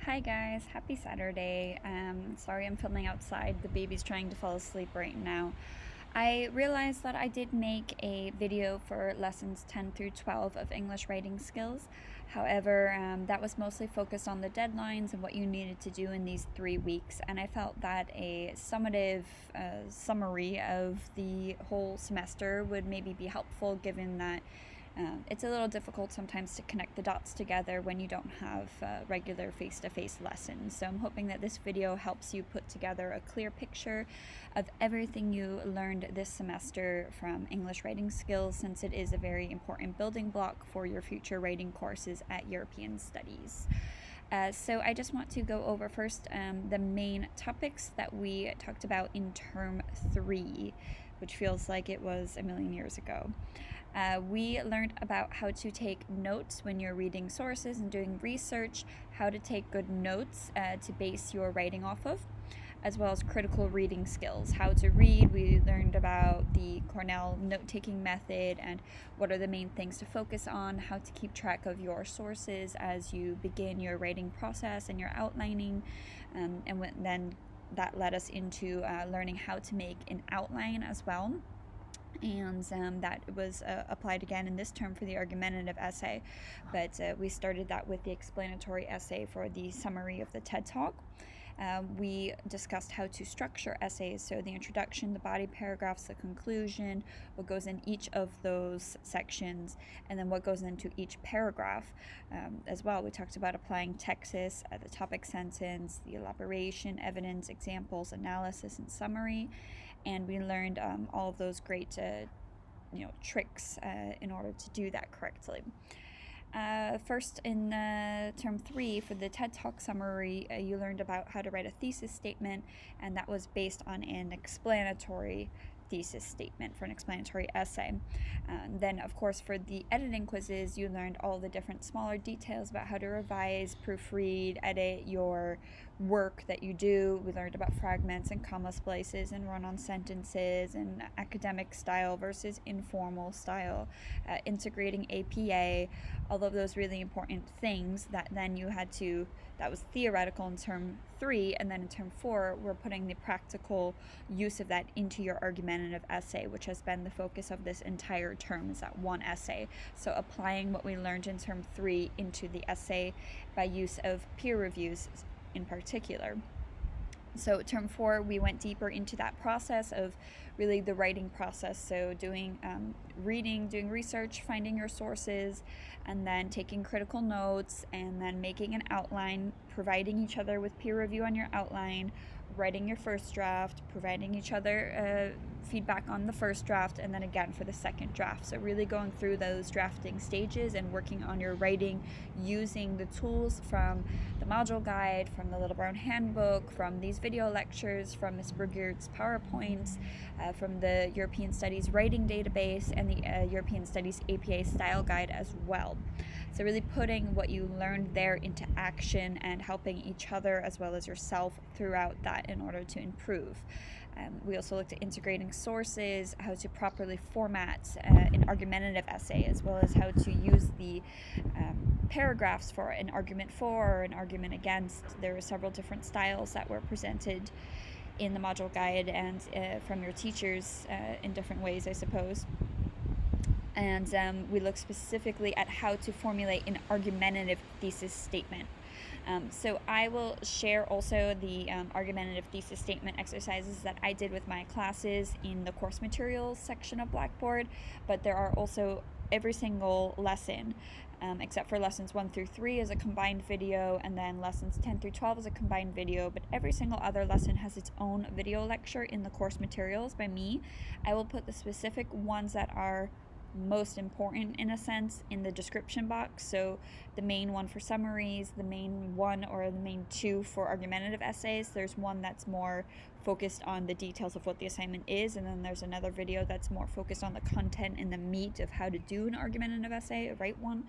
Hi guys, happy Saturday. Sorry I'm filming outside. The baby's trying to fall asleep right now. I realized that I did make a video for lessons 10 through 12 of English writing skills. However, that was mostly focused on the deadlines and what you needed to do in these 3 weeks, and I felt that a summative summary of the whole semester would maybe be helpful, given that it's a little difficult sometimes to connect the dots together when you don't have regular face-to-face lessons. So I'm hoping that this video helps you put together a clear picture of everything you learned this semester from English writing skills, since it is a very important building block for your future writing courses at European Studies. So I just want to go over first the main topics that we talked about in term 3, which feels like it was a million years ago. We learned about how to take notes when you're reading sources and doing research, how to take good notes to base your writing off of, as well as critical reading skills, how to read. We learned about the Cornell note-taking method and what are the main things to focus on, how to keep track of your sources as you begin your writing process and your outlining, then that led us into learning how to make an outline as well. And that was applied again in this term for the argumentative essay, but we started that with the explanatory essay for the summary of the TED Talk. We discussed how to structure essays, so the introduction, the body paragraphs, the conclusion, what goes in each of those sections, and then what goes into each paragraph as well. We talked about applying Texas, the topic sentence, the elaboration, evidence, examples, analysis, and summary, and we learned all of those great tricks in order to do that correctly. First, in term 3 for the TED Talk summary, you learned about how to write a thesis statement, and that was based on an explanatory thesis statement for an explanatory essay. Then, of course, for the editing quizzes, you learned all the different smaller details about how to revise, proofread, edit your work that you do. We learned about fragments and comma splices and run-on sentences and academic style versus informal style, integrating APA, all of those really important things that then you had to, that was theoretical in term 3, and then in term 4, we're putting the practical use of that into your argumentative essay, which has been the focus of this entire term, is that one essay. So applying what we learned in term 3 into the essay by use of peer reviews in particular. So term 4, we went deeper into that process of really the writing process, so doing reading, doing research, finding your sources, and then taking critical notes, and then making an outline, providing each other with peer review on your outline, writing your first draft, providing each other feedback on the first draft, and then again for the second draft. So really going through those drafting stages and working on your writing using the tools from the module guide, from the Little Brown Handbook, from these video lectures, from Ms. Brugier's PowerPoints, from the European Studies Writing Database, and the European Studies APA Style Guide as well. So really putting what you learned there into action and helping each other as well as yourself throughout that in order to improve. We also looked at integrating sources, how to properly format an argumentative essay, as well as how to use the paragraphs for an argument for or an argument against. There were several different styles that were presented in the module guide and from your teachers in different ways, I suppose. And we looked specifically at how to formulate an argumentative thesis statement. So I will share also the argumentative thesis statement exercises that I did with my classes in the course materials section of Blackboard, but there are also every single lesson, except for lessons 1 through 3 is a combined video, and then lessons 10 through 12 is a combined video, but every single other lesson has its own video lecture in the course materials by me. I will put the specific ones that are most important in a sense in the description box. So the main one for summaries, the main one or the main 2 for argumentative essays. There's one that's more focused on the details of what the assignment is, and then there's another video that's more focused on the content and the meat of how to do an argumentative essay, write one.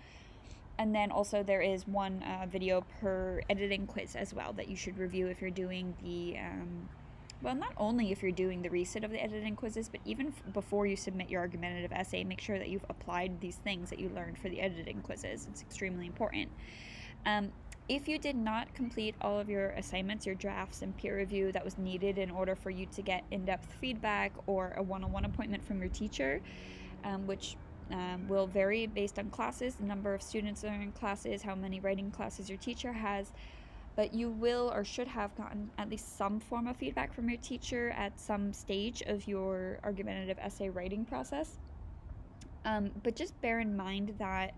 And then also there is one video per editing quiz as well that you should review if you're doing the well, not only if you're doing the resit of the editing quizzes, but even before you submit your argumentative essay, make sure that you've applied these things that you learned for the editing quizzes. It's extremely important. If you did not complete all of your assignments, your drafts, and peer review that was needed in order for you to get in-depth feedback or a one-on-one appointment from your teacher, which will vary based on classes, the number of students that are in classes, how many writing classes your teacher has, but you will or should have gotten at least some form of feedback from your teacher at some stage of your argumentative essay writing process. But just bear in mind that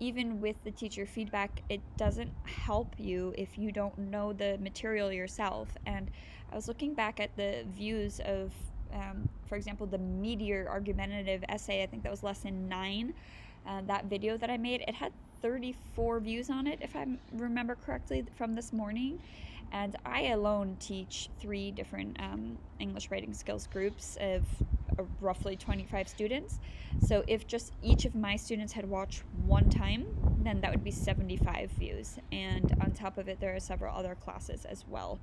even with the teacher feedback, it doesn't help you if you don't know the material yourself. And I was looking back at the views of, for example, the Meteor Argumentative Essay. I think that was lesson 9. That video that I made, it had 34 views on it, if I remember correctly, from this morning. And I alone teach 3 different English writing skills groups of roughly 25 students. So if just each of my students had watched one time, then that would be 75 views. And on top of it, there are several other classes as well,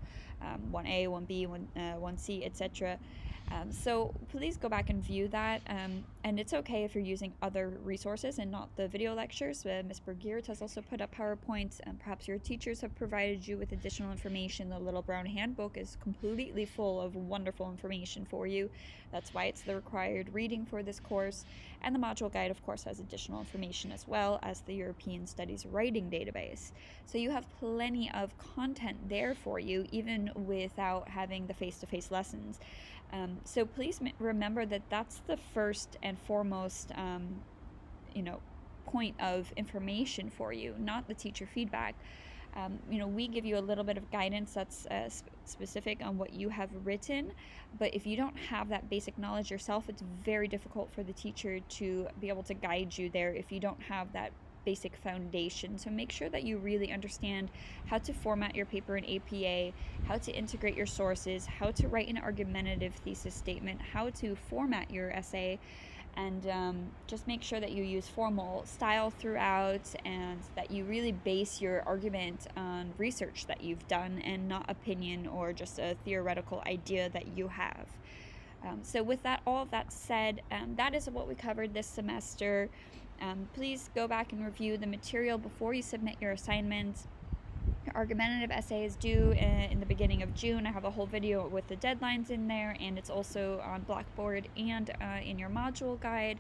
1A, 1B, 1C, etc. So please go back and view that. And it's okay if you're using other resources and not the video lectures. Ms. Bergiert has also put up PowerPoints, and perhaps your teachers have provided you with additional information. The Little Brown Handbook is completely full of wonderful information for you. That's why it's the required reading for this course. And the module guide, of course, has additional information as well as the European Studies Writing Database. So you have plenty of content there for you, even without having the face-to-face lessons. So please remember that that's the first and foremost, point of information for you, not the teacher feedback. We give you a little bit of guidance that's specific on what you have written, but if you don't have that basic knowledge yourself, it's very difficult for the teacher to be able to guide you there if you don't have that basic foundation. So make sure that you really understand how to format your paper in APA, how to integrate your sources, how to write an argumentative thesis statement, how to format your essay, and just make sure that you use formal style throughout, and that you really base your argument on research that you've done and not opinion or just a theoretical idea that you have. So with that, all of that said, that is what we covered this semester. Please go back and review the material before you submit your assignments. Your argumentative essay is due in the beginning of June. I have a whole video with the deadlines in there, and it's also on Blackboard and in your module guide.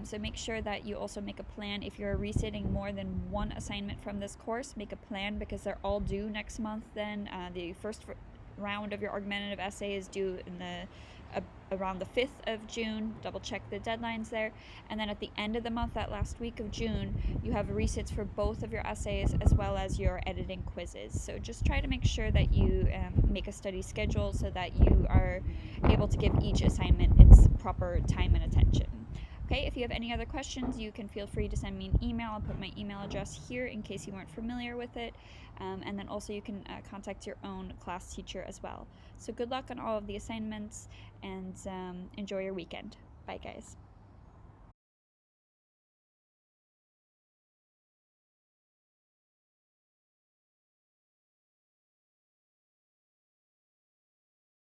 So make sure that you also make a plan. If you're resitting more than one assignment from this course, make a plan, because they're all due next month. Then the first round of your argumentative essay is due in around the 5th of June. Double check the deadlines there. And then at the end of the month, that last week of June, you have resits for both of your essays as well as your editing quizzes. So just try to make sure that you make a study schedule so that you are able to give each assignment its proper time and attention. Okay, if you have any other questions, you can feel free to send me an email. I'll put my email address here in case you weren't familiar with it. And then also you can contact your own class teacher as well. So good luck on all of the assignments, and enjoy your weekend. Bye, guys.